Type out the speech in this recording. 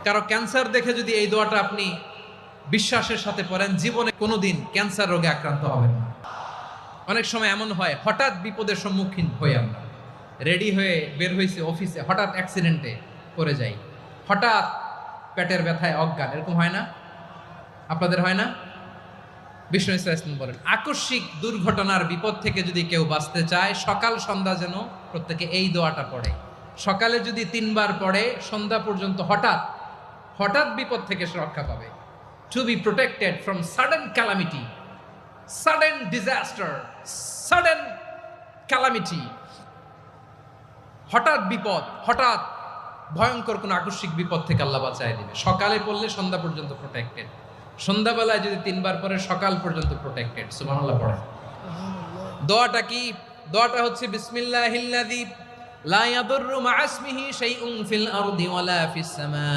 কারো ক্যান্সার দেখে যদি এই দোয়াটা আপনি বিশ্বাসের সাথে পড়েন, জীবনে কোনোদিন ক্যান্সার রোগে আক্রান্ত হবেন না। অনেক সময় এমন হয়, হঠাৎ বিপদের সম্মুখীন হই আমরা, রেডি হয়ে বের হয়েছে অফিসে, হঠাৎ অ্যাক্সিডেন্টে পড়ে যাই, হঠাৎ পেটের ব্যথায় অজ্ঞান, এরকম হয় না? আপনাদের হয় না? বিষ্ণু ইসলাম বলেন, আকস্মিক দুর্ঘটনার বিপদ থেকে যদি কেউ বাঁচতে চায়, সকাল সন্ধ্যা যেন প্রত্যেকে এই দোয়াটা পড়ে। সকালে যদি 3 বার পড়ে, সন্ধ্যা পর্যন্ত হঠাৎ হঠাৎ বিপদ থেকে সে রক্ষা পাবে। To be protected from sudden calamity, sudden disaster, sudden calamity, হঠাৎ বিপদ, হঠাৎ ভয়ঙ্কর কোন আকস্মিক বিপদ থেকে আল্লাহ বাঁচায় দিবে। সকালে পড়লে সন্ধ্যা পর্যন্ত প্রোটেক্টেড, সন্ধ্যাবেলায় যদি 3 বার পরে সকাল পর্যন্ত প্রোটেক্টেড। সুবহানাল্লাহ পড়ে। দোয়াটা কি? দোয়াটা হচ্ছে বিসমিল্লাহিল্লাযী লা ইয়াদুররু মা ইসমিহি শাইউন ফিল আরদি ওয়ালা ফিস সামা।